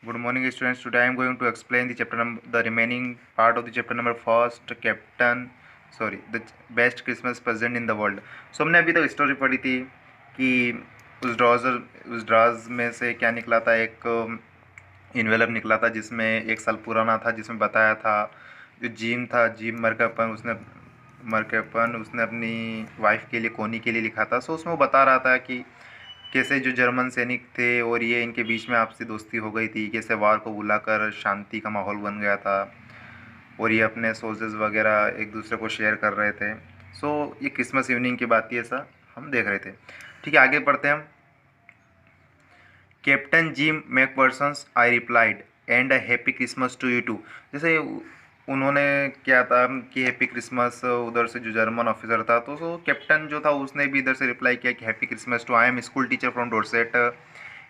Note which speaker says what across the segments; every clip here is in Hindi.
Speaker 1: Good morning, students. Today I am going to explain the remaining part of the chapter number first, the best Christmas present in the world. So हमने अभी तक स्टोरी पढ़ी थी कि उस ड्राज में से क्या निकला था, एक इन्वेलप निकला था जिसमें 1 साल पुराना था, जिसमें बताया था जो जिम मर के अपन उसने अपनी वाइफ के लिए कोनी के लिए लिखा था। सो उसमें वो बता रहा था कि कैसे जो जर्मन सैनिक थे और ये इनके बीच में आपसी दोस्ती हो गई थी, कैसे वार को बुलाकर शांति का माहौल बन गया था और ये अपने सोल्जर्स वगैरह एक दूसरे को शेयर कर रहे थे। सो ये क्रिसमस इवनिंग की बात थी, ऐसा हम देख रहे थे। ठीक है, आगे पढ़ते हैं हम। Captain Jim MacPherson's, I replied, and a happy Christmas to you too. जैसे उन्होंने क्या था कि हैप्पी क्रिसमस, उधर से जो जर्मन ऑफिसर था तो कैप्टन जो था उसने भी इधर से रिप्लाई किया कि happy Christmas too, I am school teacher from Dorset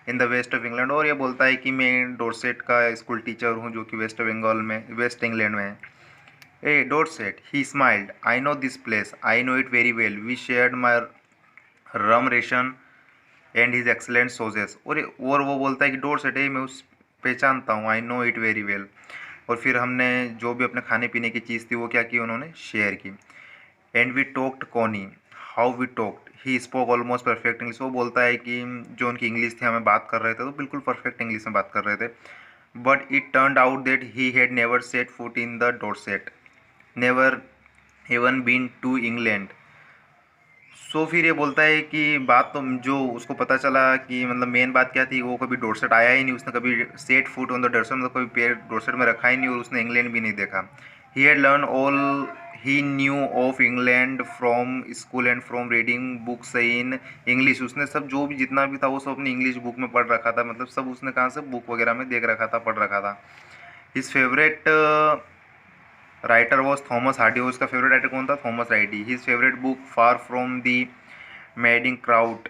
Speaker 1: in the west of England. और ये बोलता है कि मैं डोरसेट का स्कूल टीचर हूँ जो कि वेस्ट इंग्लैंड में है। A Dorset, he smiled, I know this place, I know it very well, we shared my rum ration and his excellent sausages. और वो बोलता है कि डोरसेट है, मैं उस पहचानता हूँ, आई नो इट वेरी वेल। और फिर हमने जो भी अपने खाने पीने की चीज़ थी वो क्या की, उन्होंने शेयर की। And we talked Connie, how we talked, he spoke almost perfect English. वो बोलता है कि जो उनकी इंग्लिश थी, हमें बात कर रहे थे तो बिल्कुल परफेक्ट इंग्लिश में बात कर रहे थे। But it turned out that he had never set foot in the Dorset, never even been to England. So फिर ये बोलता है कि बात तो जो उसको पता चला कि मतलब मेन बात क्या थी, वो कभी डोरसेट आया ही नहीं, उसने कभी set foot on the Dorset, मतलब कभी पैर डोरसेट में रखा ही नहीं, और उसने इंग्लैंड भी नहीं देखा। He had learn all he new of England from school and from reading books in English. उसने सब जो भी जितना भी था वो सब अपनी इंग्लिश बुक में पढ़ रखा था, मतलब सब उसने कहाँ से बुक वगैरह में देख रखा था, पढ़ रखा था। His favourite writer was Thomas Hardy. उसका फेवरेट राइटर कौन था? Thomas Hardy. His favourite book far from the madding crowd,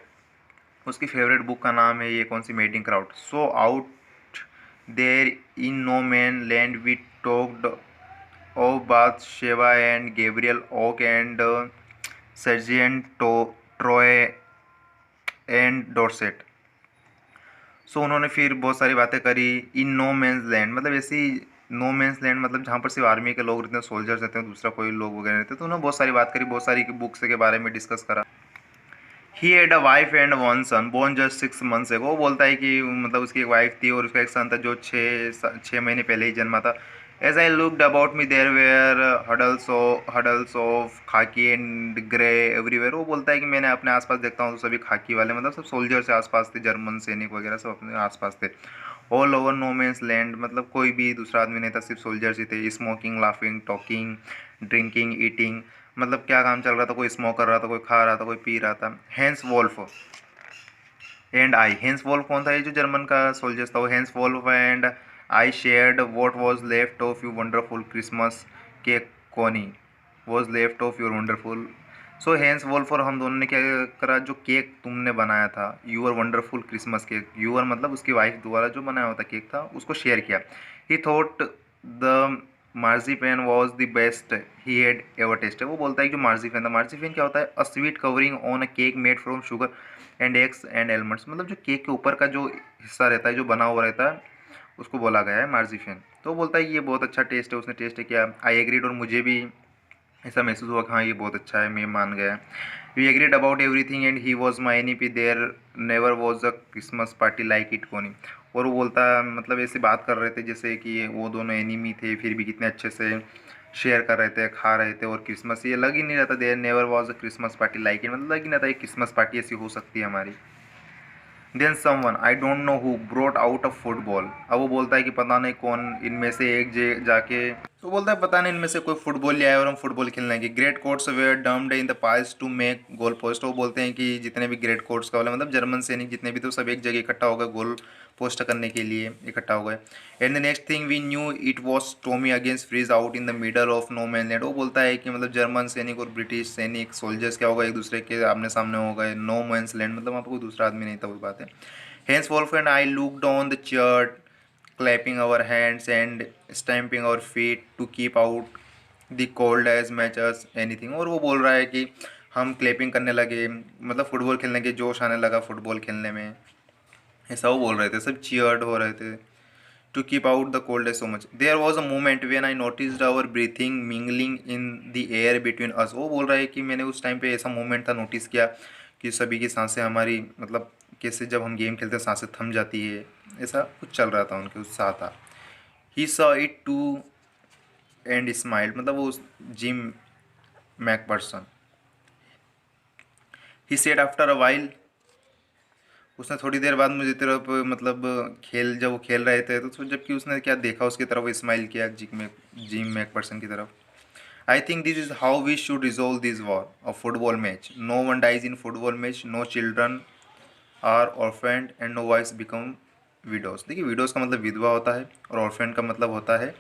Speaker 1: उसकी फेवरेट बुक का नाम है ये कौन सी? Madding crowd. So out there in no man land we talked of Bathsheba and Gabriel Oak and sergeant Troy and Dorset. So उन्होंने फिर बहुत सारी बातें करी। इन नो मैंस लैंड मतलब ऐसी, नो मैंस लैंड मतलब जहाँ पर सिर्फ आर्मी के लोग रहते हैं, सोल्जर्स रहते हैं, दूसरा कोई लोग वगैरह रहते हैं। तो उन्होंने बहुत सारी बात करी, बहुत सारी बुक्स के बारे में डिस्कस करा। He had a wife and one son born just 6 months ago। वो बोलता है कि मतलब उसकी एक वाइफ थी और उसका एक सन था जो 6 महीने पहले ही जन्मा था। As I looked about me there were huddles of khaki and grey everywhere. वो बोलता है कि मैंने अपने आसपास देखता हूँ तो सभी खाकी वाले, मतलब सब सोल्जर से आसपास थे, जर्मन सैनिक वगैरह सब अपने आसपास थे। All over no man's land मतलब कोई भी दूसरा आदमी नहीं था, सिर्फ सोल्जर्स ही थे। Smoking, laughing, talking, drinking, eating, मतलब क्या काम चल रहा था, कोई स्मोक कर रहा था, कोई खा रहा था, कोई पी रहा था। Hans Wolf and I, Hans Wolf कौन था? ये जो जर्मन का सोल्जर्स था वो। Hans Wolf and I shared what was left of you wonderful Christmas cake Connie, was left of your wonderful. So Hans Wolf और हम दोनों ने क्या करा, जो केक तुमने बनाया था, your wonderful Christmas cake, your मतलब उसकी वाइफ द्वारा जो बनाया हुआ था केक था, उसको शेयर किया। He thought the marzipan was the best he had ever tasted. वो बोलता है कि जो मार्जिपेन था, मार्जिपेन क्या होता है? A sweet covering on a cake made from sugar and eggs and almonds. मतलब जो केक के ऊपर का जो हिस्सा रहता है, जो बना हुआ रहता है, उसको बोला गया है मार्जिपेन। तो वो बोलता है ये बहुत अच्छा टेस्ट है, उसने टेस्ट किया। आई एग्रीड, और मुझे भी ऐसा महसूस हुआ कि हाँ ये बहुत अच्छा है, मैं मान गया। We agreed about everything and he was my any there never was a Christmas party like it Connie. और वो बोलता मतलब ऐसी बात कर रहे थे जैसे कि वो दोनों एनिमी थे, फिर भी कितने अच्छे से शेयर कर रहे थे, खा रहे थे। और क्रिसमस ये लग ही नहीं रहा था, there never was a Christmas party like it, मतलब लग ही नहीं था एक क्रिसमस पार्टी ऐसी हो सकती है हमारी। Then someone I don't know who brought out a football. अब वो बोलता है कि पता नहीं कौन इनमें से एक जाके, तो बोलता है पता नहीं इनमें से कोई फुटबॉल ले आया और हम फुटबॉल खेलने की। Great coats were dumped in the piles to make goal posts. वो बोलते हैं कि जितने भी ग्रेट कोर्ट्स का वाले मतलब जर्मन सैनिक जितने भी थे, सब एक जगह इकट्ठा हो गए, गोल पोस्ट करने के लिए इकट्ठा हो गए। And the next thing we knew it was Tommy against Fritz out in the middle of no man land. वो बोलता है कि मतलब जर्मन सैनिक और ब्रिटिश सैनिक सोल्जर्स क्या होगा, एक दूसरे के आमने सामने हो गए, नो मैन्स लैंड, मतलब वहाँ पर कोई दूसरा आदमी नहीं था, वो बात है। Hans Wolf and I looked on the church, clapping our hands and stamping our feet to keep out the cold as much as anything। और वो बोल रहा है कि हम क्लैपिंग करने लगे, मतलब फुटबॉल खेलने के जोश आने लगा फुटबॉल खेलने में, ऐसा वो बोल रहे थे, सब चीयर्ड हो रहे थे, to keep out the cold so much. There was a moment when I noticed our breathing mingling in the air between us. वो बोल रहा है कि मैंने उस टाइम पे ऐसा मोमेंट था नोटिस किया कि सभी की सांसें हमारी मतलब कैसे जब हम गेम खेलते हैं सांसें थम जाती है, ऐसा कुछ चल रहा था उनके उत्साह था. He saw it too and smiled. मतलब वो gym McPherson. He said after a while, उसने थोड़ी देर बाद मुझे तरफ मतलब खेल जब वो खेल रहे थे तो जबकि उसने क्या देखा उसकी तरफ स्माइल किया जिम मैकपर्सन की तरफ. I think this is how we should resolve this war. A football match, no one dies in football match, no children are orphaned and no wives become widows. देखिए विडोज का मतलब विधवा होता है और ऑर्फेंड का मतलब होता है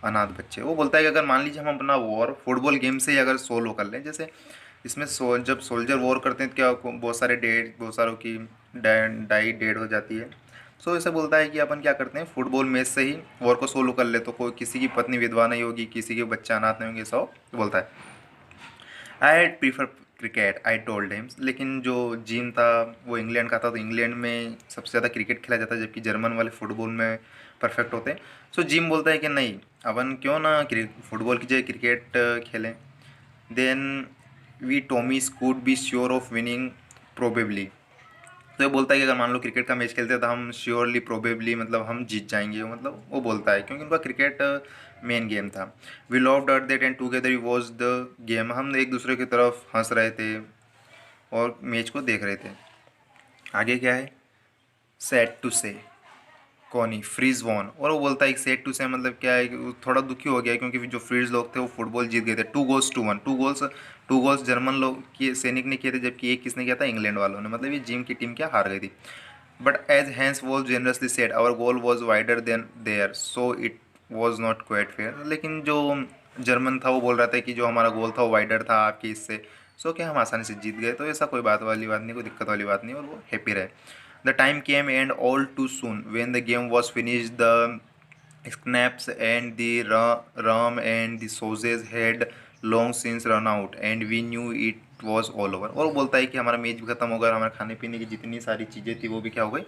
Speaker 1: अनाथ बच्चे. वो बोलता है कि अगर मान लीजिए हम अपना वॉर फुटबॉल गेम से ही अगर सोल्व कर लें, जैसे इसमें जब सोल्जर वॉर करते हैं तो क्या बहुत सारे बहुत सारों की डाई डेड हो जाती है. सो ऐसे बोलता है कि अपन क्या करते हैं फुटबॉल मैच से ही वॉर को सोल्व कर ले तो कोई किसी की पत्नी विधवा नहीं होगी, किसी के बच्चे अनाथ नहीं होंगे. सब बोलता है. I had prefer cricket I told him. लेकिन जो जिम था वो इंग्लैंड का था तो इंग्लैंड में सबसे ज़्यादा क्रिकेट खेला जाता है जबकि जर्मन वाले फुटबॉल में परफेक्ट होते हैं. सो जिम बोलता है कि नहीं अपन क्यों ना फुटबॉल की जगह क्रिकेट खेलें. Then we Tommies could be sure of winning probably. तो ये बोलता है कि अगर मान लो क्रिकेट का मैच खेलते हैं तो हम श्योरली प्रोबेबली मतलब हम जीत जाएंगे. मतलब वो बोलता है क्योंकि उनका क्रिकेट मेन गेम था. We loved at that and together we watch the game. हम एक दूसरे की तरफ हंस रहे थे और मैच को देख रहे थे. आगे क्या है, सैड टू से कौनी फ्रीज वॉन. और वो बोलता है एक सेट टू से मतलब क्या है कि वो थोड़ा दुखी हो गया क्योंकि जो फ्रीज लोग थे वो फुटबॉल जीत गए थे 2-1. टू गोल्स जर्मन लोग की सैनिक ने किए थे जबकि एक किसने किया था, इंग्लैंड वालों ने. मतलब ये जिम की टीम क्या हार गई थी. But as Hans was generously said our goal was wider than their so it was not quite fair. लेकिन जो जर्मन था वो बोल रहा था कि जो हमारा गोल था वो वाइडर था आपके इससे, सो क्या हम आसानी से जीत गए. तो ऐसा कोई बात वाली बात नहीं, कोई दिक्कत वाली बात नहीं और वो हैप्पी रहे. The time came and all too soon. When the game was finished, the snaps and the rum and the sausages had long since run out, and we knew it was all over. और वो बोलता है कि हमारा मैच भी खत्म हो गया और हमारे खाने पीने की जितनी सारी चीज़ें थी वो भी क्या हो गई,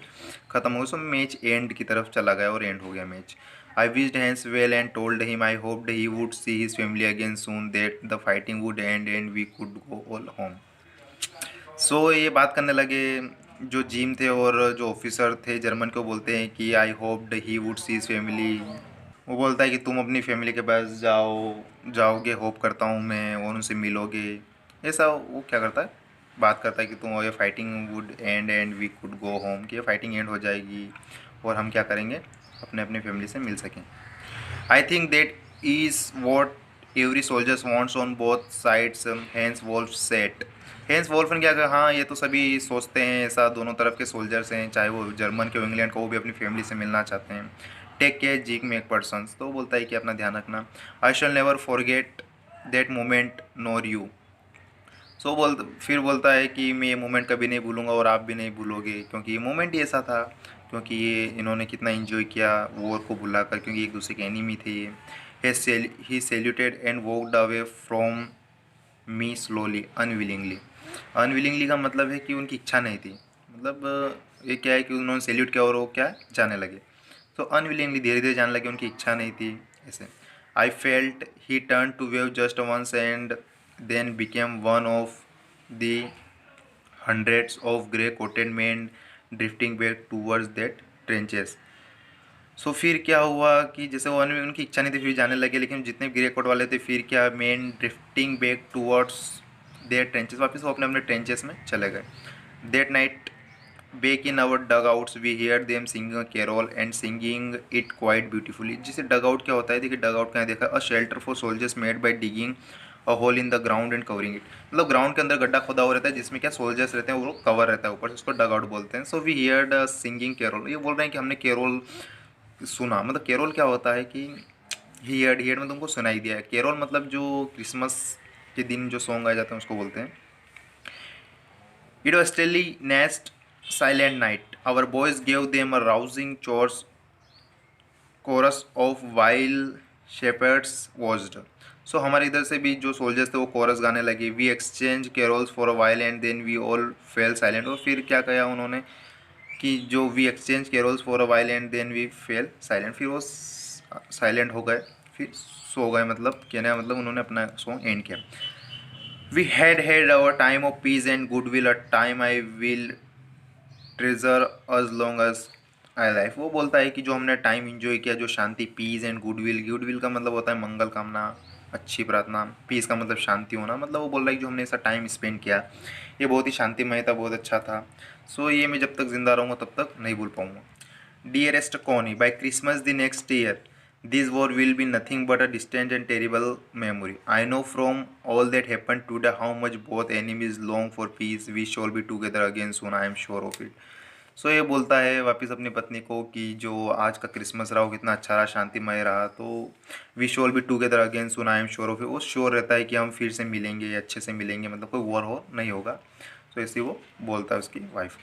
Speaker 1: खत्म हो गई. सो मैच एंड की तरफ चला गया और एंड हो गया match. I wished Hans well and told him I hoped he would see his family again soon, that the fighting would end and we could go all home. सो ये बात करने लगे जो जिम थे और जो ऑफिसर थे जर्मन को बोलते हैं कि I hoped he would see his family. वो बोलता है कि तुम अपनी फैमिली के पास जाओगे होप करता हूँ मैं और उनसे मिलोगे. ऐसा वो क्या करता है, बात करता है कि तुम ये fighting would end we could go home, कि ये फाइटिंग एंड हो जाएगी और हम क्या करेंगे अपने अपने फैमिली से मिल सकें. I think that is what every soldiers wants on both sides, Hans Wolf said. Hans Wolf ने क्या कहा, हाँ ये तो सभी सोचते हैं ऐसा, दोनों तरफ के सोल्जर्स हैं चाहे वो जर्मन के हो इंग्लैंड का, वो भी अपनी फैमिली से मिलना चाहते हैं. Take care Jim MacPherson's. तो बोलता है कि अपना ध्यान रखना. I shall never forget that moment nor you. So फिर बोलता है कि मैं ये मोमेंट कभी नहीं भूलूंगा और आप भी नहीं भूलोगे क्योंकि ये मोमेंट ही ऐसा था, क्योंकि ये इन्होंने कितना एंजॉय किया वॉर को भुलाकर क्योंकि एक दूसरे के एनिमी थे ये. He saluted and walked away from me slowly unwillingly. Unwillingly का मतलब है कि उनकी इच्छा नहीं थी. मतलब ये क्या है कि उन्होंने सैल्यूट किया और वो क्या जाने लगे. तो अनविलिंगली धीरे धीरे जाने लगे, उनकी इच्छा नहीं थी ऐसे. I felt he turn to wave just once and then became one of the hundreds of grey coated men drifting back towards that trenches. सो फिर क्या हुआ कि जैसे वो उनकी इच्छा नहीं थी फिर जाने लगे, लेकिन जितने ग्रे कोट वाले थे फिर क्या men drifting back towards their trenches, वापस वो अपने अपने ट्रेंचेस में चले गए. That night back in our dugouts we hear them singing carol and singing it quite beautifully. जिसे डग आउट क्या होता है, देखिए डग आउट कहाँ देखा, a shelter for soldiers made by digging a hole in the ground and covering it. मतलब ग्राउंड के अंदर गड्ढा खोदा हुआ रहता है जिसमें क्या सोल्जर्स रहते हैं वो कवर रहता है ऊपर से, उसको डग आउट बोलते हैं. So we heard singing carol. ये बोल रहे हैं कि हमने कैरोल सुना. मतलब कैरोल क्या होता है कि हियर्ड में तुमको सुनाई दिया है. कैरोल मतलब जो क्रिसमस के दिन जो सॉन्ग आए जाते हैं उसको बोलते हैं. It was Stille Nacht silent night our boys gave them a rousing chorus of while shepherds watched. So हमारे इधर से भी जो सोल्जर्स थे वो कोरस गाने लगे. We exchanged carols for a while and then we all fell silent. और फिर क्या कहा उन्होंने कि कि जो we exchanged carols for a while and then we fell silent, फिर वो साइलेंट हो गए, फिर सो गए, मतलब कहने का मतलब उन्होंने अपना सॉन्ग एंड किया। We had our time of peace and good will, a time I will treasure as long as I life. वो बोलता है कि जो हमने टाइम इंजॉय किया, जो शांति, पीस एंड गुडविल, गुडविल का मतलब होता है मंगल कामना, अच्छी प्रार्थना, पीस का मतलब शांति होना, मतलब वो बोल रहा है कि जो हमने ऐसा टाइम स्पेंड किया ये बहुत ही शांतिमय था, बहुत अच्छा था। सो ये मैं जब तक जिंदा रहूँगा तब तक नहीं भूल पाऊँगा। Dearest Connie, by Christmas the next year, this war will be nothing but a distant and terrible memory. I know from all that happened today how much both enemies long for peace. We shall be together again soon. I am sure of it. सो ये बोलता है वापस अपनी पत्नी को कि जो आज का क्रिसमस रहा वो कितना अच्छा रहा, शांतिमय रहा, तो we shall be together again soon, I am sure of it. वो श्योर रहता है कि हम फिर से मिलेंगे, अच्छे से मिलेंगे, मतलब कोई वॉर हो नहीं होगा। तो ऐसे वो बोलता है उसकी वाइफ।